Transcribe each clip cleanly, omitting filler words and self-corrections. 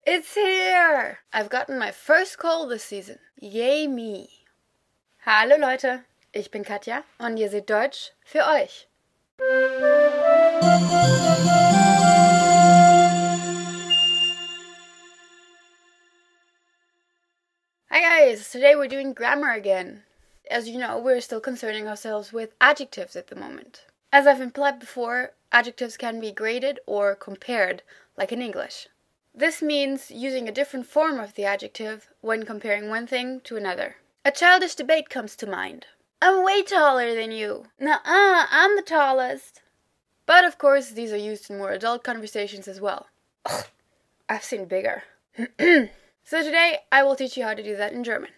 It's here! I've gotten my first call this season. Yay me! Hallo Leute, ich bin Katja und ihr seht Deutsch für euch. Hi guys, today we're doing grammar again. As you know, we're still concerning ourselves with adjectives at the moment. As I've implied before, adjectives can be graded or compared, like in English. This means using a different form of the adjective when comparing one thing to another. A childish debate comes to mind. I'm way taller than you. Nuh-uh, I'm the tallest. But of course, these are used in more adult conversations as well. Ugh, I've seen bigger. So today, I will teach you how to do that in German.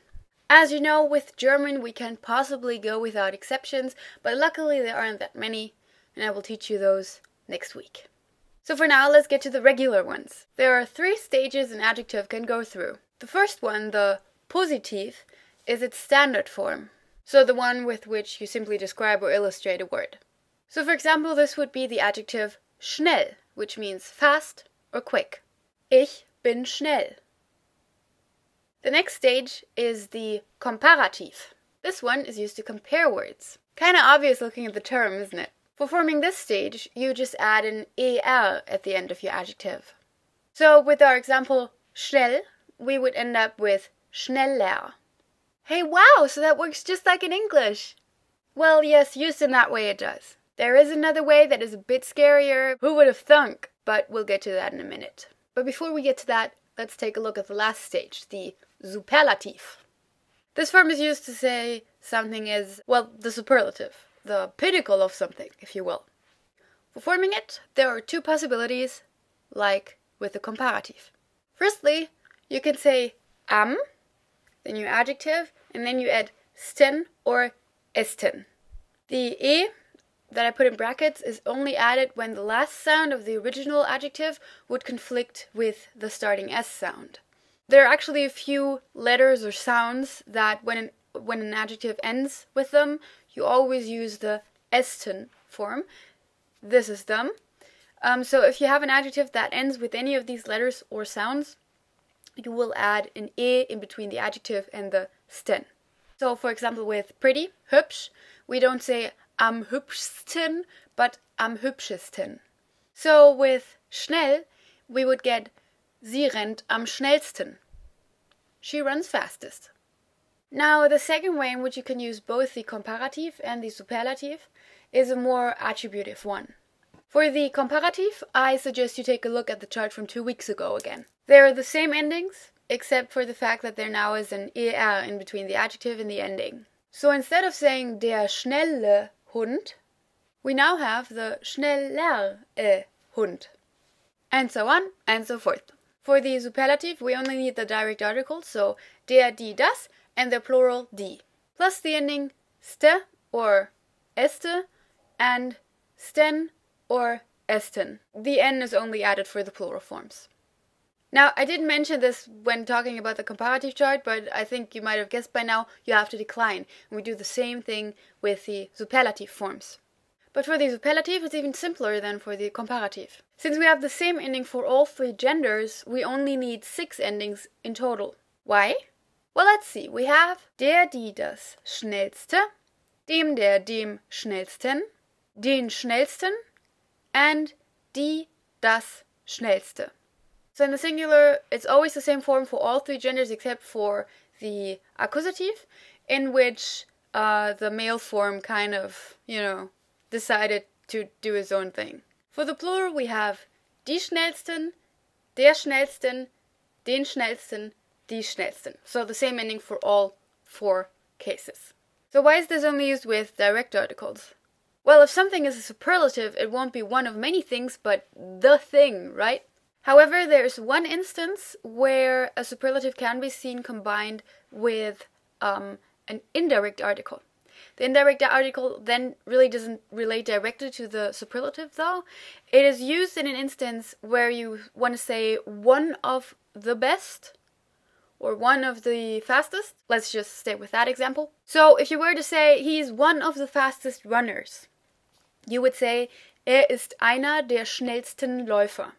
As you know, with German we can't possibly go without exceptions, but luckily there aren't that many, and I will teach you those next week. So for now, let's get to the regular ones. There are 3 stages an adjective can go through. The first one, the Positiv, is its standard form. So the one with which you simply describe or illustrate a word. So for example, this would be the adjective schnell, which means fast or quick. Ich bin schnell. The next stage is the Komparativ. This one is used to compare words. Kinda obvious looking at the term, isn't it? For forming this stage, you just add an er at the end of your adjective. So with our example schnell, we would end up with schneller. Hey, wow, so that works just like in English. Well, yes, used in that way it does. There is another way that is a bit scarier. Who would have thunk? But we'll get to that in a minute. But before we get to that, let's take a look at the last stage, the Superlativ. This form is used to say something is, well, the superlative, the pinnacle of something, if you will. For forming it, there are 2 possibilities, like with the comparative. Firstly, you can say am, then your adjective, and then you add sten or esten. The e that I put in brackets is only added when the last sound of the original adjective would conflict with the starting s sound. There are actually a few letters or sounds that when an adjective ends with them, you always use the esten form. This is them. So if you have an adjective that ends with any of these letters or sounds, you will add an e in between the adjective and the sten. So for example with pretty, hübsch, we don't say am hübschsten, but am hübschesten. So with schnell, we would get sie rennt am schnellsten. She runs fastest. Now, the second way in which you can use both the comparative and the superlative is a more attributive one. For the comparative, I suggest you take a look at the chart from 2 weeks ago again. They are the same endings, except for the fact that there now is an er in between the adjective and the ending. So instead of saying der schnelle Hund, we now have the schneller Hund. And so on and so forth. For the superlative, we only need the direct articles, so der, die, das, and the plural die, plus the ending ste or este and sten or esten. The n is only added for the plural forms. Now, I didn't mention this when talking about the comparative chart, but I think you might have guessed by now, you have to decline. And we do the same thing with the superlative forms. But for the superlative, it's even simpler than for the comparative. Since we have the same ending for all 3 genders, we only need 6 endings in total. Why? Well, let's see. We have der, die, das schnellste, dem, der, dem schnellsten, den schnellsten, and die, das schnellste. So in the singular, it's always the same form for all 3 genders except for the accusative, in which the male form kind of, decided to do his own thing. For the plural, we have die schnellsten, der schnellsten, den schnellsten, die schnellsten. So the same ending for all 4 cases. So why is this only used with direct articles? Well, if something is a superlative, it won't be one of many things, but the thing, right? However, there's one instance where a superlative can be seen combined with an indirect article. The indirect article then really doesn't relate directly to the superlative, though. It is used in an instance where you want to say one of the best or one of the fastest. Let's just stay with that example. So if you were to say he's one of the fastest runners, you would say ist einer der schnellsten Läufer.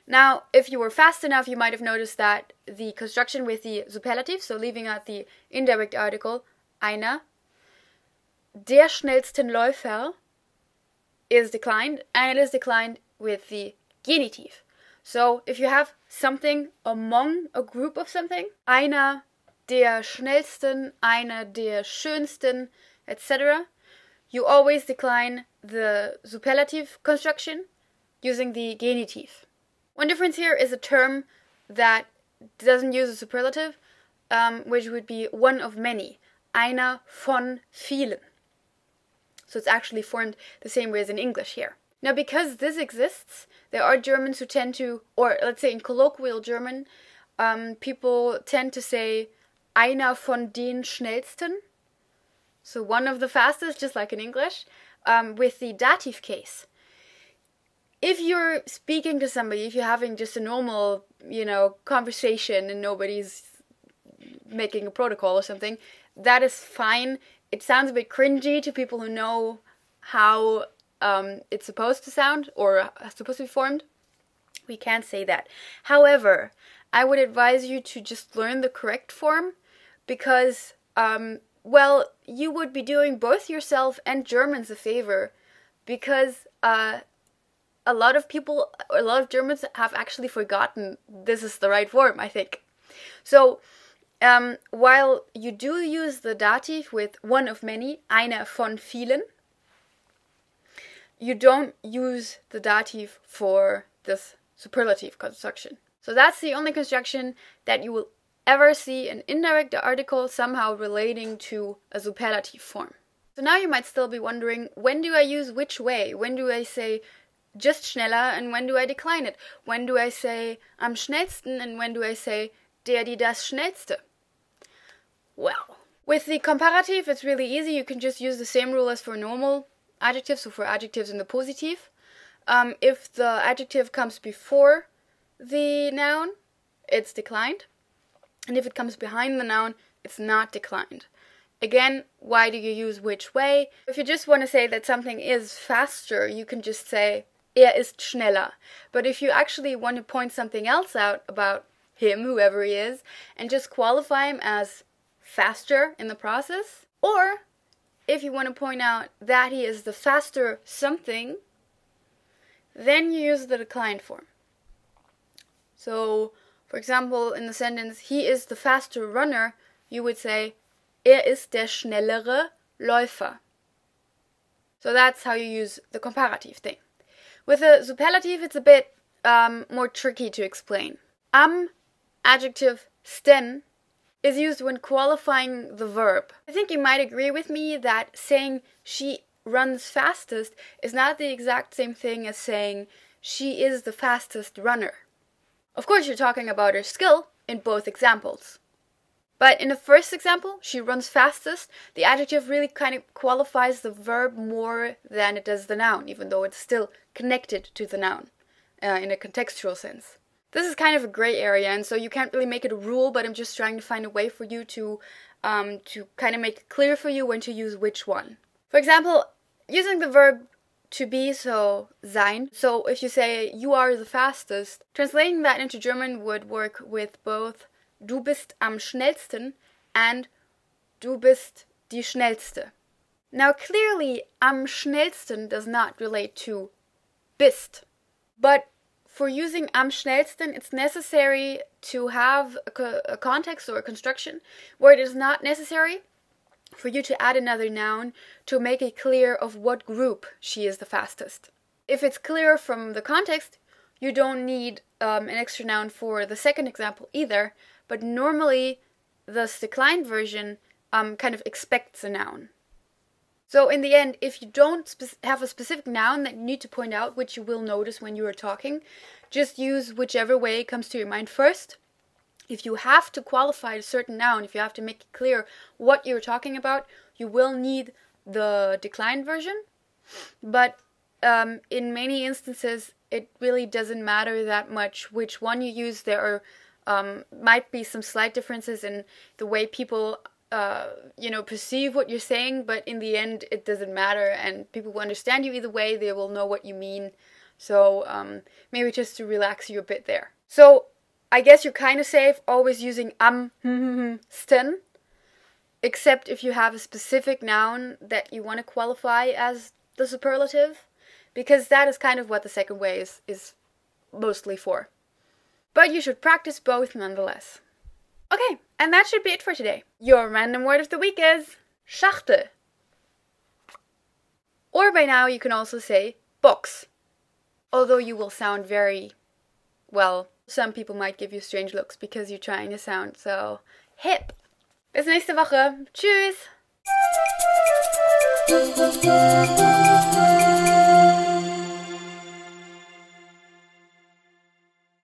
Now, if you were fast enough, you might have noticed that the construction with the superlative, so leaving out the indirect article, einer der schnellsten Läufer, is declined, and it is declined with the genitive. So if you have something among a group of something, einer der schnellsten, einer der schönsten, etc., you always decline the superlative construction using the genitive. One difference here is a term that doesn't use a superlative, which would be one of many, einer von vielen. So it's actually formed the same way as in English here. Now, because this exists, there are Germans who tend to, or let's say in colloquial German, people tend to say einer von den schnellsten, so one of the fastest, just like in English, with the dative case. If you're speaking to somebody, if you're having just a normal, conversation and nobody's making a protocol or something, that is fine. It sounds a bit cringy to people who know how it's supposed to sound or supposed to be formed. We can't say that. However, I would advise you to just learn the correct form because, you would be doing both yourself and Germans a favor because a lot of Germans have actually forgotten this is the right form, I think. So, while you do use the dative with one of many, einer von vielen, you don't use the dative for this superlative construction. So that's the only construction that you will ever see an indirect article somehow relating to a superlative form. So now you might still be wondering, when do I use which way? When do I say just schneller and when do I decline it? When do I say am schnellsten and when do I say der, die, das schnellste? Well, with the comparative, it's really easy. You can just use the same rule as for normal adjectives, so for adjectives in the positive. If the adjective comes before the noun, it's declined. And if it comes behind the noun, it's not declined. Again, why do you use which way? If you just want to say that something is faster, you can just say ist schneller. But if you actually want to point something else out about him, whoever he is, and just qualify him as faster in the process, or if you want to point out that he is the faster something, then you use the declined form. So, for example, in the sentence, he is the faster runner, you would say, ist der schnellere Läufer. So that's how you use the comparative thing. With a superlative, it's a bit more tricky to explain. Am adjective sten is used when qualifying the verb. I think you might agree with me that saying she runs fastest is not the exact same thing as saying she is the fastest runner. Of course, you're talking about her skill in both examples. But in the first example, she runs fastest, the adjective really kind of qualifies the verb more than it does the noun, even though it's still connected to the noun in a contextual sense. This is kind of a gray area, and so you can't really make it a rule, but I'm just trying to find a way for you to kind of make it clear for you when to use which one. For example, using the verb to be, so sein. So if you say you are the fastest, translating that into German would work with both du bist am schnellsten and du bist die schnellste. Now clearly am schnellsten does not relate to bist, but for using am schnellsten, it's necessary to have a context or a construction where it is not necessary for you to add another noun to make it clear of what group she is the fastest. If it's clear from the context, you don't need an extra noun for the second example either, but normally the declined version kind of expects a noun. So in the end, if you don't have a specific noun that you need to point out, which you will notice when you are talking, just use whichever way comes to your mind first. If you have to qualify a certain noun, if you have to make it clear what you're talking about, you will need the declined version. But in many instances, it really doesn't matter that much which one you use. There are might be some slight differences in the way people perceive what you're saying, but in the end, it doesn't matter, and people will understand you either way. They will know what you mean. So maybe just to relax you a bit there. So I guess you're kind of safe always using sten, except if you have a specific noun that you want to qualify as the superlative, because that is kind of what the second way is mostly for. But you should practice both nonetheless. Okay, and that should be it for today. Your random word of the week is Schachtel. Or by now you can also say box. Although you will sound very, well, some people might give you strange looks because you're trying to sound so hip. Bis nächste Woche. Tschüss!